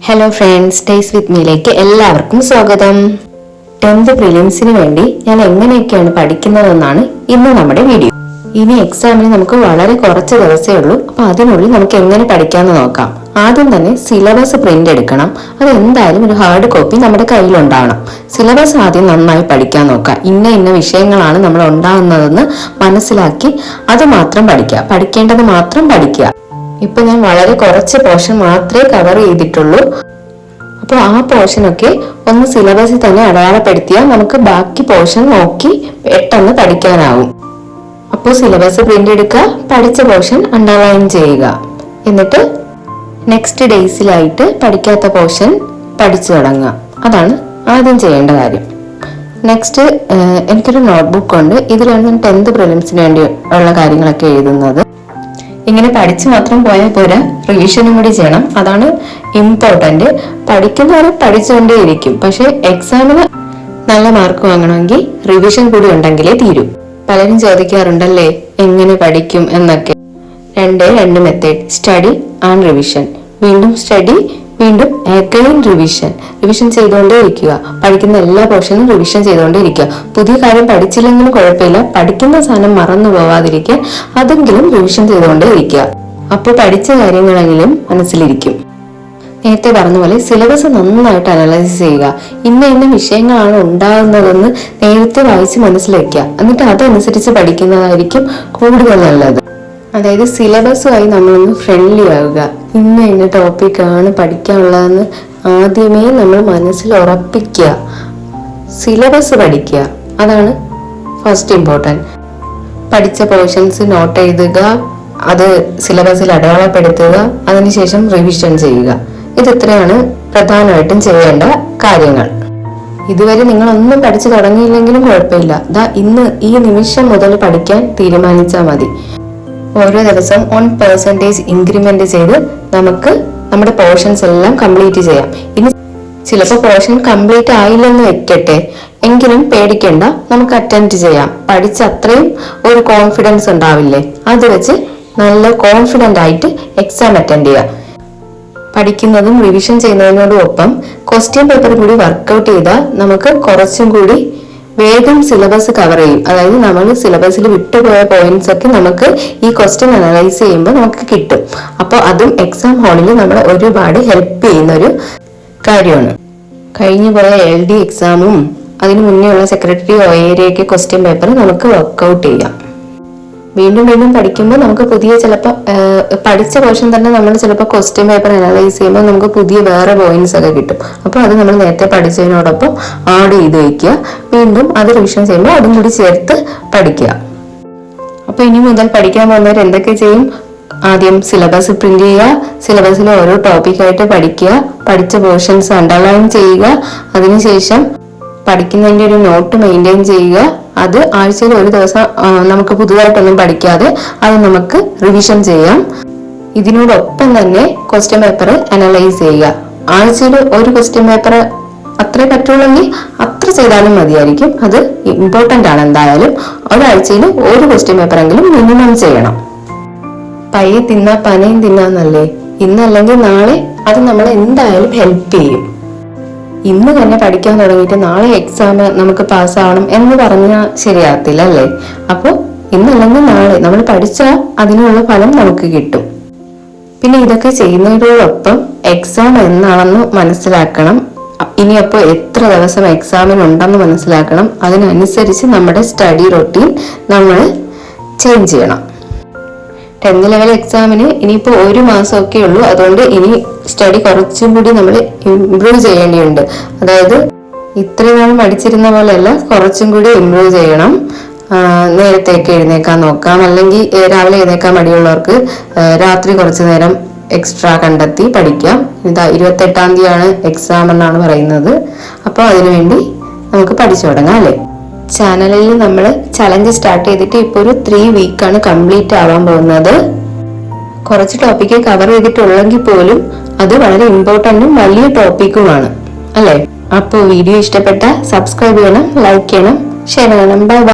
Hello friends, days വിത്ത് മീയിലേക്ക് എല്ലാവർക്കും സ്വാഗതം. 10th പ്രിലിംസിന് വേണ്ടി ഞാൻ എങ്ങനെയൊക്കെയാണ് പഠിക്കുന്നതെന്നാണ് ഇന്ന് നമ്മുടെ വീഡിയോ. ഇനി എക്സാമിന് നമുക്ക് വളരെ കുറച്ച് ദിവസമേ ഉള്ളൂ. അപ്പൊ അതിനുള്ളിൽ നമുക്ക് എങ്ങനെ പഠിക്കാമെന്ന് നോക്കാം. ആദ്യം തന്നെ സിലബസ് പ്രിന്റ് എടുക്കണം. അത് എന്തായാലും ഒരു ഹാർഡ് കോപ്പി നമ്മുടെ കയ്യിലുണ്ടാവണം. സിലബസ് ആദ്യം നന്നായി പഠിക്കാൻ നോക്കാം. ഇന്ന വിഷയങ്ങളാണ് നമ്മൾ ഉണ്ടാകുന്നതെന്ന് മനസ്സിലാക്കി അത് മാത്രം പഠിക്കുക. പഠിക്കേണ്ടത് മാത്രം പഠിക്കുക. ഇപ്പൊ ഞാൻ വളരെ കുറച്ച് പോർഷൻ മാത്രമേ കവർ ചെയ്തിട്ടുള്ളൂ. അപ്പോൾ ആ പോർഷനൊക്കെ ഒന്ന് സിലബസിൽ തന്നെ അടയാളപ്പെടുത്തിയാൽ നമുക്ക് ബാക്കി പോർഷൻ നോക്കി പെട്ടെന്ന് പഠിക്കാനാവും. അപ്പോൾ സിലബസ് പ്രിന്റ് എടുക്കുക, പഠിച്ച പോർഷൻ അണ്ടർലൈൻ ചെയ്യുക. എന്നിട്ട് നെക്സ്റ്റ് ഡേയ്സിലായിട്ട് പഠിക്കാത്ത പോർഷൻ പഠിച്ചു തുടങ്ങുക. അതാണ് ആദ്യം ചെയ്യേണ്ട കാര്യം. നെക്സ്റ്റ് എനിക്കൊരു നോട്ട്ബുക്ക് ഉണ്ട്. ഇതിലാണ് ഞാൻ 10th പ്രിലിംസിന് വേണ്ടി ഉള്ള കാര്യങ്ങളൊക്കെ എഴുതുന്നത്. ഇങ്ങനെ പഠിച്ചു മാത്രം പോയാൽ പോരാ, റിവിഷനും കൂടി ചെയ്യണം. അതാണ് ഇമ്പോർട്ടന്റ്. പഠിക്കുന്നവരെ പഠിച്ചുകൊണ്ടേ ഇരിക്കും. പക്ഷെ എക്സാമിന് നല്ല മാർക്ക് വാങ്ങണമെങ്കിൽ റിവിഷൻ കൂടി ഉണ്ടെങ്കിലേ തീരൂ. പലരും ചോദിക്കാറുണ്ടല്ലേ എങ്ങനെ പഠിക്കും എന്നൊക്കെ. രണ്ട് മെത്തേഡ്: സ്റ്റഡി ആൻഡ് റിവിഷൻ. വീണ്ടും സ്റ്റഡി, വീണ്ടും അഗൈൻ റിവിഷൻ. റിവിഷൻ ചെയ്തുകൊണ്ടേ ഇരിക്കുക. പഠിക്കുന്ന എല്ലാ പോർഷനും റിവിഷൻ ചെയ്തുകൊണ്ടേ ഇരിക്കുക. പുതിയ കാര്യം പഠിച്ചില്ലെങ്കിലും കുഴപ്പമില്ല, പഠിക്കുന്ന സാധനം മറന്നു പോവാതിരിക്കാൻ അതെങ്കിലും റിവിഷൻ ചെയ്തുകൊണ്ടേ ഇരിക്കുക. അപ്പോൾ പഠിച്ച കാര്യങ്ങളെങ്കിലും മനസ്സിലിരിക്കും. നേരത്തെ പറഞ്ഞ പോലെ സിലബസ് നന്നായിട്ട് അനലൈസ് ചെയ്യുക. ഇന്ന വിഷയങ്ങളാണ് ഉണ്ടാകുന്നതെന്ന് നേരത്തെ വായിച്ച് മനസ്സിലാക്കുക. എന്നിട്ട് അതനുസരിച്ച് പഠിക്കുന്നതായിരിക്കും കൂടുതൽ നല്ലത്. അതായത് സിലബസുമായി നമ്മളൊന്ന് ഫ്രണ്ട്ലി ആവുക. ഇന്ന ടോപ്പിക്കാണ് പഠിക്കാനുള്ളതെന്ന് ആദ്യമേ നമ്മൾ മനസ്സിൽ ഉറപ്പിക്കുക. സിലബസ് പഠിക്കുക, അതാണ് ഫസ്റ്റ് ഇമ്പോർട്ടൻറ്റ്. പഠിച്ച പോർഷൻസ് നോട്ട് എഴുതുക, അത് സിലബസിൽ അടയാളപ്പെടുത്തുക, അതിനുശേഷം റിവിഷൻ ചെയ്യുക. ഇത്രയാണ് പ്രധാനമായിട്ടും ചെയ്യേണ്ട കാര്യങ്ങൾ. ഇതുവരെ നിങ്ങളൊന്നും പഠിച്ചു തുടങ്ങിയില്ലെങ്കിലും കുഴപ്പമില്ല. ഇന്ന് ഈ നിമിഷം മുതൽ പഠിക്കാൻ തീരുമാനിച്ചാൽ മതി. ഓരോ ദിവസം 1% ഇൻക്രിമെന്റ് ചെയ്ത് നമുക്ക് നമ്മുടെ പോർഷൻസ് എല്ലാം കംപ്ലീറ്റ് ചെയ്യാം. ഇനി ചിലപ്പോൾ പോർഷൻ കംപ്ലീറ്റ് ആയില്ലെന്ന് വെക്കട്ടെ, എങ്കിലും പേടിക്കണ്ട, നമുക്ക് അറ്റൻഡ് ചെയ്യാം. പഠിച്ച അത്രയും ഒരു കോൺഫിഡൻസ് ഉണ്ടാവില്ലേ, അത് വെച്ച് നല്ല കോൺഫിഡന്റ് ആയിട്ട് എക്സാം അറ്റൻഡ് ചെയ്യാം. പഠിക്കുന്നതും റിവിഷൻ ചെയ്യുന്നതിനോടൊപ്പം ക്വസ്റ്റ്യൻ പേപ്പർ കൂടി വർക്ക്ഔട്ട് ചെയ്താൽ നമുക്ക് കുറച്ചും കൂടി വേഗം സിലബസ് കവർ ചെയ്യും. അതായത് നമ്മൾ സിലബസിൽ വിട്ടുപോയ പോയിന്റ്സ് ഒക്കെ നമുക്ക് ഈ ക്വസ്റ്റ്യൻ അനലൈസ് ചെയ്യുമ്പോൾ നമുക്ക് കിട്ടും. അപ്പോൾ അതും എക്സാം ഹാളിൽ നമ്മളെ ഒരുപാട് ഹെൽപ്പ് ചെയ്യുന്ന ഒരു കാര്യമാണ്. കഴിഞ്ഞു പോയ LD എക്സാമും അതിന് മുന്നേ ഉള്ള സെക്രട്ടറി OARയൊക്കെ ക്വസ്റ്റ്യൻ പേപ്പർ നമുക്ക് വർക്ക്ഔട്ട് ചെയ്യാം. വീണ്ടും പഠിക്കുമ്പോൾ നമുക്ക് പുതിയ ചിലപ്പോൾ പഠിച്ച പോർഷൻ തന്നെ നമ്മൾ ചിലപ്പോൾ ക്വസ്റ്റ്യൻ പേപ്പർ അനലൈസ് ചെയ്യുമ്പോൾ നമുക്ക് പുതിയ വേറെ പോയിന്റ്സ് ഒക്കെ കിട്ടും. അപ്പോൾ അത് നമ്മൾ നേരത്തെ പഠിച്ചതിനോടൊപ്പം ആഡ് ചെയ്ത് വയ്ക്കുക. വീണ്ടും അത് റിവിഷൻ ചെയ്യുമ്പോൾ അതും കൂടി ചേർത്ത് പഠിക്കുക. അപ്പോൾ ഇനി മുതൽ പഠിക്കാൻ പോകുന്നവർ എന്തൊക്കെ ചെയ്യും? ആദ്യം സിലബസ് പ്രിന്റ് ചെയ്യുക, സിലബസിലെ ഓരോ ടോപ്പിക്കായിട്ട് പഠിക്കുക, പഠിച്ച പോർഷൻസ് അണ്ടർലൈൻ ചെയ്യുക, അതിനുശേഷം പഠിക്കുന്നതിൻ്റെ ഒരു നോട്ട് മെയിൻറ്റെയിൻ ചെയ്യുക. അത് ആഴ്ചയിൽ ഒരു ദിവസം നമുക്ക് പുതുതായിട്ടൊന്നും പഠിക്കാതെ അത് നമുക്ക് റിവിഷൻ ചെയ്യാം. ഇതിനോടൊപ്പം തന്നെ ക്വസ്റ്റ്യൻ പേപ്പർ അനലൈസ് ചെയ്യുക. ആഴ്ചയിൽ ഒരു ക്വസ്റ്റ്യൻ പേപ്പർ അത്രേ പറ്റുള്ളെങ്കിൽ അത്ര ചെയ്താലും മതിയായിരിക്കും. അത് ഇമ്പോർട്ടൻ്റ് ആണ്. എന്തായാലും ഒരാഴ്ചയിൽ ഒരു ക്വസ്റ്റ്യൻ പേപ്പർ എങ്കിലും മിനിമം ചെയ്യണം. പയ്യെ തിന്നാ പനയും തിന്നാന്നല്ലേ, ഇന്നല്ലെങ്കിൽ നാളെ അത് നമ്മളെ എന്തായാലും ഹെൽപ്പ് ചെയ്യും. ഇന്ന് തന്നെ പഠിക്കാൻ തുടങ്ങിയിട്ട് നാളെ എക്സാം നമുക്ക് പാസ്സാവണം എന്ന് പറഞ്ഞാൽ ശരിയാകത്തില്ല അല്ലേ? അപ്പോൾ ഇന്നല്ലെങ്കിൽ നാളെ നമ്മൾ പഠിച്ചാൽ അതിനുള്ള ഫലം നമുക്ക് കിട്ടും. പിന്നെ ഇതൊക്കെ ചെയ്യുന്നതിനോടൊപ്പം എക്സാം എന്നാണെന്ന് മനസ്സിലാക്കണം. ഇനി അപ്പോൾ എത്ര ദിവസം എക്സാമിനുണ്ടെന്ന് മനസ്സിലാക്കണം. അതിനനുസരിച്ച് നമ്മുടെ സ്റ്റഡി റൊട്ടീൻ നമ്മൾ ചേഞ്ച് ചെയ്യണം. 10th ലെവൽ എക്സാമിന് ഇനിയിപ്പോൾ ഒരു മാസമൊക്കെ ഉള്ളൂ. അതുകൊണ്ട് ഇനി സ്റ്റഡി കുറച്ചും കൂടി നമ്മൾ ഇംപ്രൂവ് ചെയ്യേണ്ടിയുണ്ട്. അതായത് ഇത്രയും നാൾ പഠിച്ചിരുന്ന പോലെയല്ല, കുറച്ചും കൂടി ഇംപ്രൂവ് ചെയ്യണം. നേരത്തെയൊക്കെ എഴുന്നേക്കാൻ നോക്കാം. അല്ലെങ്കിൽ രാവിലെ എഴുന്നേക്കാൻ മടിയുള്ളവർക്ക് രാത്രി കുറച്ചു നേരം എക്സ്ട്രാ കണ്ടെത്തി പഠിക്കാം. 28ാം തീയതിയാണ് എക്സാം എന്നാണ് പറയുന്നത്. അപ്പോൾ അതിനുവേണ്ടി നമുക്ക് പഠിച്ചു തുടങ്ങാം അല്ലേ? ചാനലിൽ നമ്മൾ ചലഞ്ച് സ്റ്റാർട്ട് ചെയ്തിട്ട് ഇപ്പോൾ ഒരു 3 വീക്കാണ് കംപ്ലീറ്റ് ആവാൻ പോകുന്നത്. കുറച്ച് ടോപ്പിക്ക് കവർ ചെയ്തിട്ടുള്ളെങ്കിൽ പോലും അത് വളരെ ഇമ്പോർട്ടന്റും വലിയ ടോപ്പിക്കുമാണ് അല്ലേ? അപ്പോൾ വീഡിയോ ഇഷ്ടപ്പെട്ട സബ്സ്ക്രൈബ് ചെയ്യണം, ലൈക്ക് ചെയ്യണം, ഷെയർ ചെയ്യണം. ബൈ.